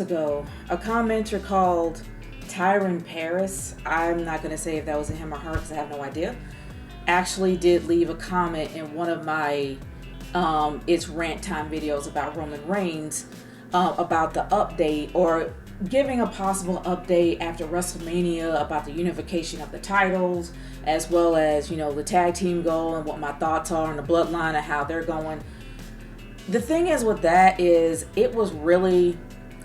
ago, a commenter called Tyron Paris, I'm not going to say if that was him or her because I have no idea, actually did leave a comment in one of my It's Rant Time videos about Roman Reigns, about the update, or giving a possible update after WrestleMania about the unification of the titles, as well as, the tag team goal and what my thoughts are on the bloodline and how they're going. The thing is with that is,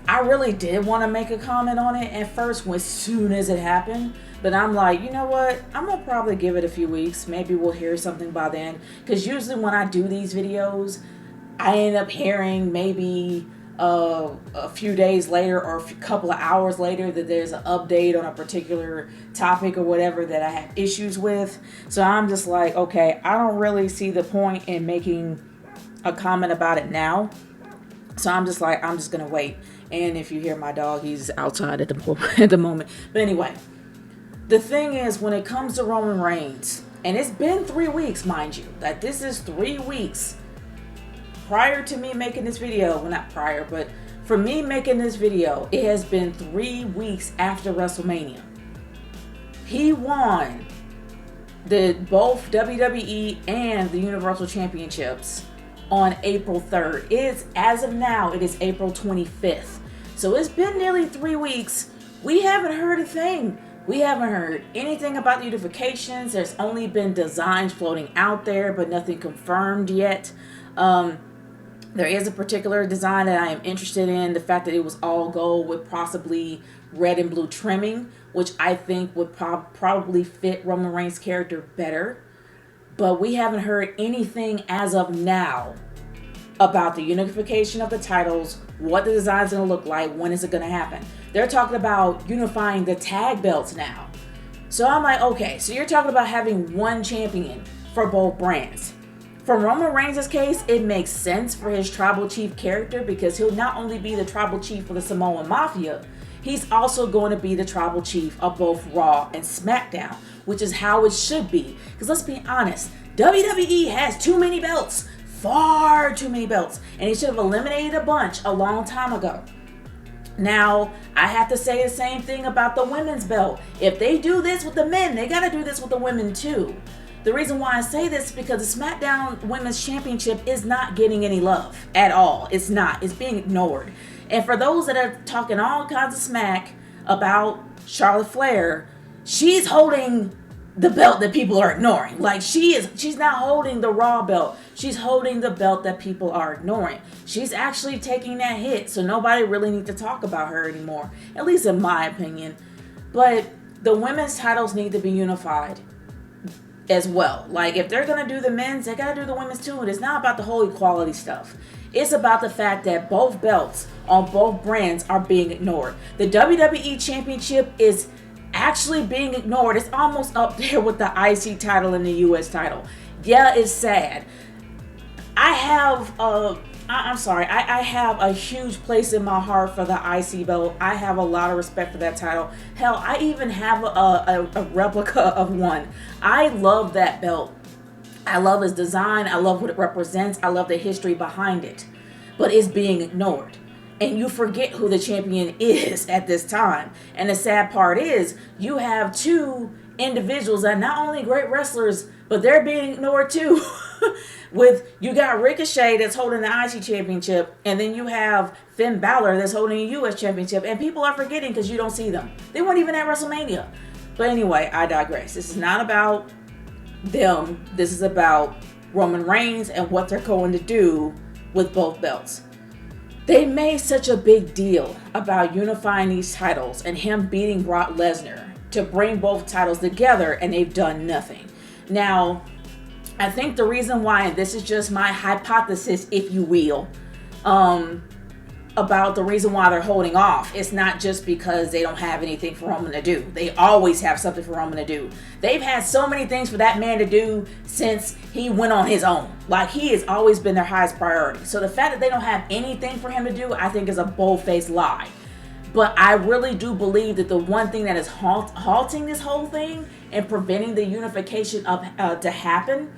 I really did want to make a comment on it at first as soon as it happened. But I'm like, you know what? I'm going to probably give it a few weeks. Maybe we'll hear something by then. Because usually when I do these videos, I end up hearing maybe a few days later or a couple of hours later that there's an update on a particular topic or whatever that I have issues with. So I'm just like, okay, I don't really see the point in making a comment about it now. So I'm just like, I'm just going to wait. And if you hear my dog, he's outside at the moment. But anyway, the thing is, when it comes to Roman Reigns, and it's been 3 weeks, mind you, that this is 3 weeks prior to me making this video. Well, not prior, but for me making this video, it has been 3 weeks after WrestleMania. He won both WWE and the Universal Championships on April 3rd. As of now, it is April 25th. So it's been nearly 3 weeks. We haven't heard a thing. We haven't heard anything about the unifications. There's only been designs floating out there, but nothing confirmed yet. There is a particular design that I am interested in. The fact that it was all gold with possibly red and blue trimming, which I think would probably fit Roman Reigns' character better. But we haven't heard anything as of now about the unification of the titles, what the design's going to look like, when is it going to happen. They're talking about unifying the tag belts now. So I'm like, okay, so you're talking about having one champion for both brands. From Roman Reigns' case, it makes sense for his tribal chief character because he'll not only be the tribal chief for the Samoan Mafia, he's also going to be the tribal chief of both Raw and SmackDown, which is how it should be. Because let's be honest, WWE has too many belts, far too many belts, and they should have eliminated a bunch a long time ago. Now, I have to say the same thing about the women's belt. If they do this with the men, they got to do this with the women too. The reason why I say this is because the SmackDown Women's Championship is not getting any love at all. It's not. It's being ignored. And for those that are talking all kinds of smack about Charlotte Flair, she's holding the belt that people are ignoring. Like she's not holding the Raw belt. She's holding the belt that people are ignoring. She's actually taking that hit, so nobody really needs to talk about her anymore, at least in my opinion. But the women's titles need to be unified as well. Like, if they're gonna do the men's, they gotta do the women's too. And it's not about the whole equality stuff. It's about the fact that both belts on both brands are being ignored. The WWE Championship is actually being ignored. It's almost up there with the IC title and the US title. Yeah, it's sad. I have I have a huge place in my heart for the IC belt. I have a lot of respect for that title. Hell, I even have a replica of one. I love that belt. I love its design. I love what it represents. I love the history behind it. But it's being ignored. And you forget who the champion is at this time. And the sad part is, you have two individuals that are not only great wrestlers, but they're being ignored too. You got Ricochet that's holding the IC championship, and then you have Finn Balor that's holding a US championship, and people are forgetting because you don't see them. They weren't even at WrestleMania. But anyway, I digress. This is not about them. This is about Roman Reigns and what they're going to do with both belts. They made such a big deal about unifying these titles and him beating Brock Lesnar to bring both titles together, and they've done nothing. Now, I think the reason why, and this is just my hypothesis, if you will, about the reason why they're holding off, it's not just because they don't have anything for Roman to do. They always have something for Roman to do. They've had so many things for that man to do since he went on his own. Like, he has always been their highest priority. So the fact that they don't have anything for him to do, I think is a bold-faced lie. But I really do believe that the one thing that is halting this whole thing and preventing the unification to happen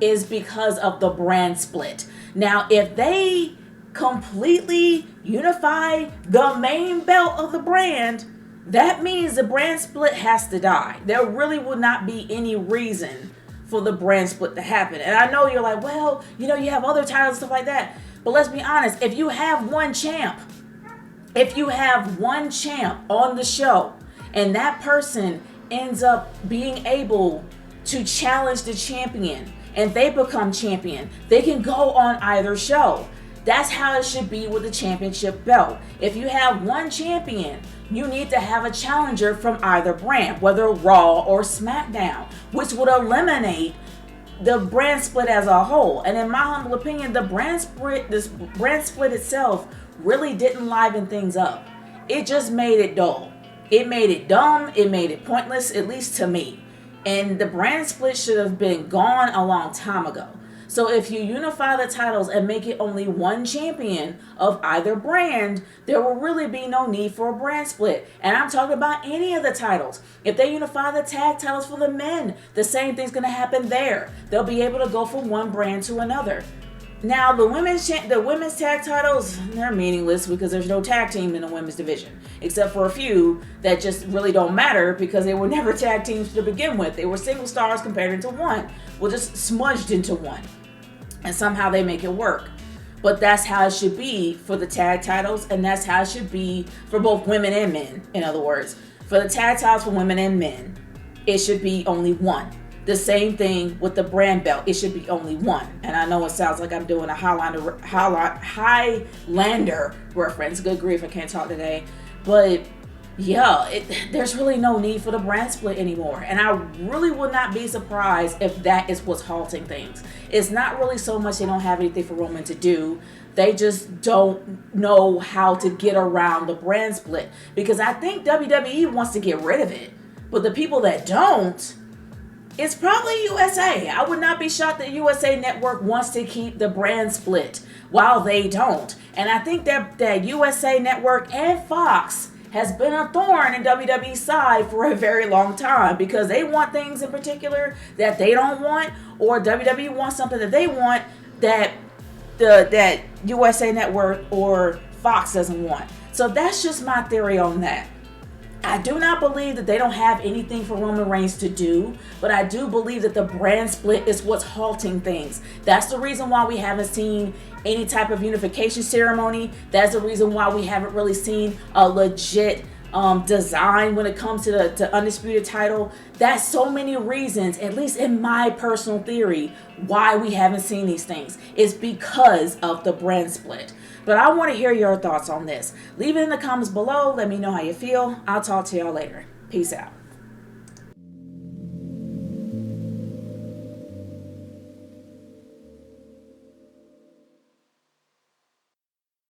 is because of the brand split. Now, if they completely unify the main belt of the brand, that means the brand split has to die. There really would not be any reason for the brand split to happen. And I know you're like, well, you know, you have other titles and stuff like that. But let's be honest, if you have one champ on the show and that person ends up being able to challenge the champion and they become champion, they can go on either show. That's how it should be with the championship belt. If you have one champion, you need to have a challenger from either brand, whether Raw or SmackDown, which would eliminate the brand split as a whole. And in my humble opinion, this brand split itself really didn't liven things up. It just made it dull. It made it dumb. It made it pointless, at least to me. And the brand split should have been gone a long time ago. So if you unify the titles and make it only one champion of either brand, there will really be no need for a brand split. And I'm talking about any of the titles. If they unify the tag titles for the men, the same thing's going to happen there. They'll be able to go from one brand to another. Now, the women's tag titles, they're meaningless because there's no tag team in the women's division, except for a few that just really don't matter because they were never tag teams to begin with. They were single stars compared into one, well, just smudged into one. And somehow they make it work. But that's how it should be for the tag titles, and that's how it should be for both women and men. In other words, for the tag titles for women and men, it should be only one. The same thing with the brand belt. It should be only one. And I know it sounds like I'm doing a Highlander reference. Good grief, I can't talk today. But yeah, there's really no need for the brand split anymore. And I really would not be surprised if that is what's halting things. It's not really so much they don't have anything for Roman to do. They just don't know how to get around the brand split. Because I think WWE wants to get rid of it. But the people that don't, it's probably USA. I would not be shocked that USA Network wants to keep the brand split while they don't. And I think that USA Network and Fox has been a thorn in WWE's side for a very long time because they want things in particular that they don't want, or WWE wants something that they want that that USA Network or Fox doesn't want. So that's just my theory on that. I do not believe that they don't have anything for Roman Reigns to do, but I do believe that the brand split is what's halting things. That's the reason why we haven't seen any type of unification ceremony. That's the reason why we haven't really seen a legit design when it comes to the undisputed title. That's so many reasons, at least in my personal theory, why we haven't seen these things. It's because of the brand split. But I want to hear your thoughts on this. Leave it in the comments below. Let me know how you feel. I'll talk to y'all later. Peace out.